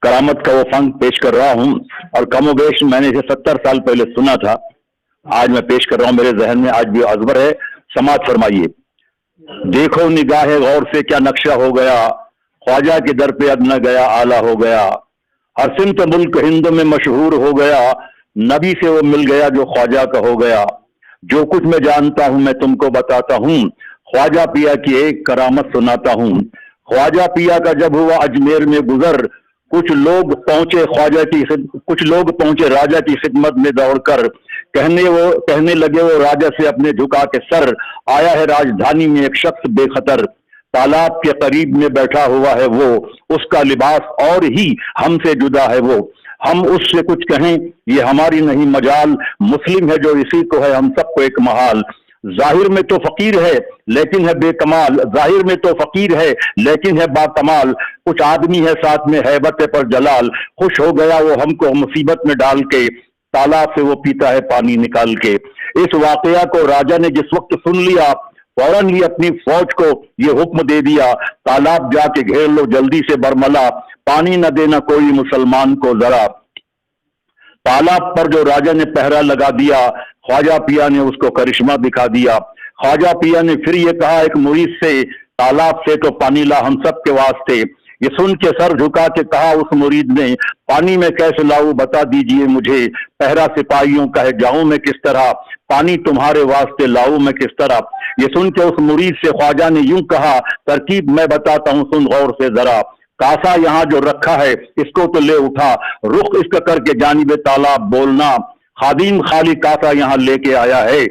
करामत का वो फन पेश कर रहा हूँ और कमोबेश मैंने इसे 70 साल पहले सुना था। आज मैं पेश कर रहा हूँ, मेरे जहन में आज भी अजबर है। समाअत फरमाइए। देखो निगाहे गौर से क्या नक्शा हो गया, ख्वाजा के दर पे अब न गया आला हो गया। हर सिमत मुल्क हिंद में मशहूर हो गया, नबी से वो मिल गया जो ख्वाजा का हो गया। जो कुछ मैं जानता हूँ मैं तुमको बताता हूँ, ख्वाजा पिया की एक करामत सुनाता हूँ। ख्वाजा पिया का जब हुआ अजमेर में गुजर, कुछ लोग पहुंचे राजा की खिदमत में दौड़कर। कहने लगे वो राजा से अपने झुका के सर, आया है राजधानी में एक शख्स बेखतर। तालाब के करीब में बैठा हुआ है वो, उसका लिबास और ही हमसे जुदा है वो। हम उससे कुछ कहें ये हमारी नहीं मजाल, मुस्लिम है जो इसी को है हम सबको एक महाल। जाहिर में तो फकीर है लेकिन है बेकमाल, जाहिर में तो फकीर है लेकिन है बाकमाल। कुछ आदमी है साथ में हैबत पर जलाल, खुश हो गया वो हमको मुसीबत में डाल के, तालाब से वो पीता है पानी निकाल के। इस वाकया को राजा ने जिस वक्त सुन लिया, फौरन ही अपनी फौज को ये हुक्म दे दिया, तालाब जाके घेर लो जल्दी से बरमला, पानी न देना कोई मुसलमान को जरा। तालाब पर जो राजा ने पहरा लगा दिया, ख्वाजा पिया ने उसको करिश्मा दिखा दिया। ख्वाजा पिया ने फिर ये कहा एक मुरीद से, तालाब से तो पानी ला हम सब के वास्ते। ये सुन के सर झुका के कहा उस मुरीद ने, पानी में कैसे लाऊं बता दीजिए मुझे। पहरा सिपाहियों का है जाऊं मैं किस तरह, पानी तुम्हारे वास्ते लाऊं मैं किस तरह। ये सुन के उस मुरीद से ख्वाजा ने यूं कहा, तरकीब मैं बताता हूं सुन गौर से जरा। कासा यहाँ जो रखा है इसको तो ले उठा, रुख इसका करके जानिबे तालाब बोलना। खादिम खाली कासा यहाँ लेके आया है,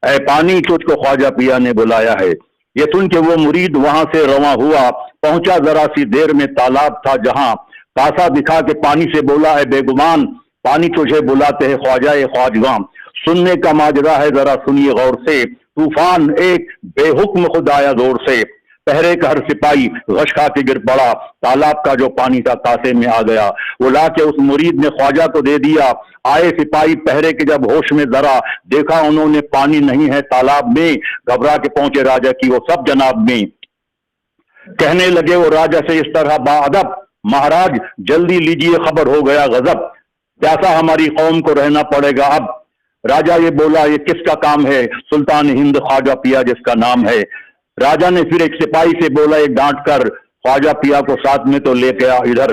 ऐ पानी तुझको ख्वाजा पिया ने बुलाया है। ये सुन के वो मुरीद वहां से रवां हुआ, पहुंचा जरा सी देर में तालाब था जहां। कासा दिखा के पानी से बोला है बेगुमान, पानी तुझे बुलाते हैं ख्वाजा ए ख्वाजगां। सुनने का माजरा है जरा सुनिए गौर से, तूफान एक बेहुक्म खुद आया जोर से। पहरे का हर सिपाही गश खा के गिर पड़ा, तालाब का जो पानी था कासे में आ गया। वो लाके उस मुरीद ने ख्वाजा को दे दिया। आए सिपाही पहरे के जब होश में जरा, देखा उन्होंने पानी नहीं है तालाब में। घबरा के पहुंचे राजा की वो सब जनाब में। कहने लगे वो राजा से इस तरह बाअदब, महाराज जल्दी लीजिए खबर हो गया गजब, प्यासा हमारी कौम को रहना पड़ेगा अब। राजा ये बोला ये किसका काम है, सुल्तान हिंद ख्वाजा पिया जिसका नाम है। राजा ने फिर एक सिपाही से बोला एक डांट कर, ख्वाजा पिया को साथ में तो लेके आ इधर।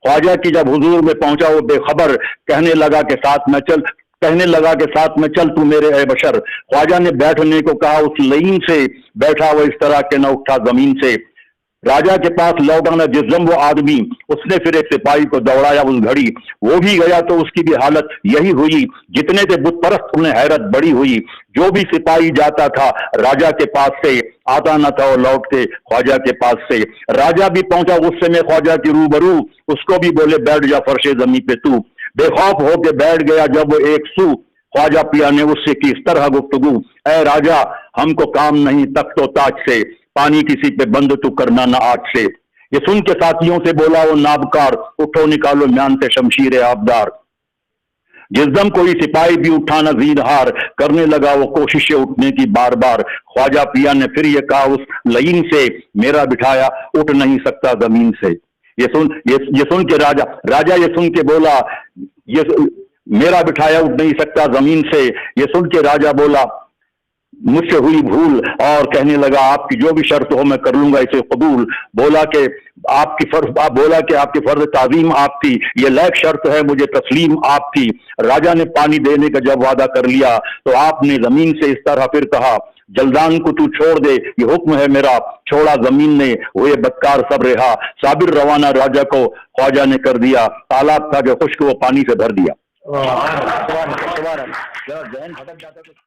ख्वाजा की जब हुजूर में पहुंचा वो बेखबर, कहने लगा के साथ में चल तू मेरे ए बशर। ख्वाजा ने बैठने को कहा, उस लईन से बैठा वो इस तरह के न उठा जमीन से। राजा के पास लौटा न जिस्म वो आदमी, उसने फिर एक सिपाही को दौड़ाया उस घड़ी। वो भी गया तो उसकी भी हालत यही हुई, जितने थे बुत परस्त उन्हें हैरत बड़ी हुई। जो भी सिपाही जाता था राजा के पास से, आता न था वो लौट के ख्वाजा के पास से। राजा भी पहुंचा गुस्से में ख्वाजा की रूबरू, उसको भी बोले बैठ जा फर्शे जमी पे तू। बेखौफ होके बैठ गया जब वो एक सू, ख्वाजा पिया ने उससे की इस तरह गुफ्तगू, ऐ राजा हमको काम नहीं तख्तो ताज से, पानी किसी पे बंद तू करना ना आग से। ये सुन के साथियों से बोला वो नाबकार, उठो निकालो म्यान से शमशीर आबदार। जिस दम कोई सिपाही भी उठा न ज़ीनहार, करने लगा वो कोशिशें उठने की बार बार। ख्वाजा पिया ने फिर ये कहा उस लईन से, मेरा बिठाया उठ नहीं सकता जमीन से। ये सुन के राजा ये सुन के बोला मेरा बिठाया उठ नहीं सकता जमीन से। ये सुन के राजा बोला मुझसे हुई भूल, और कहने लगा आपकी जो भी शर्त हो मैं कर लूंगा इसे कबूल। बोला कि आपकी फर्ज ताज़ीम आपकी, ये लायक शर्त है मुझे तस्लीम आपकी। राजा ने पानी देने का जब वादा कर लिया तो आपने जमीन से इस तरह फिर कहा, जल्दान को तू छोड़ दे ये हुक्म है मेरा। छोड़ा जमीन ने हुए बदकार सब रहा, साबिर रवाना राजा को ख्वाजा ने कर दिया। तालाब था जो खुश्क वो पानी से भर दिया।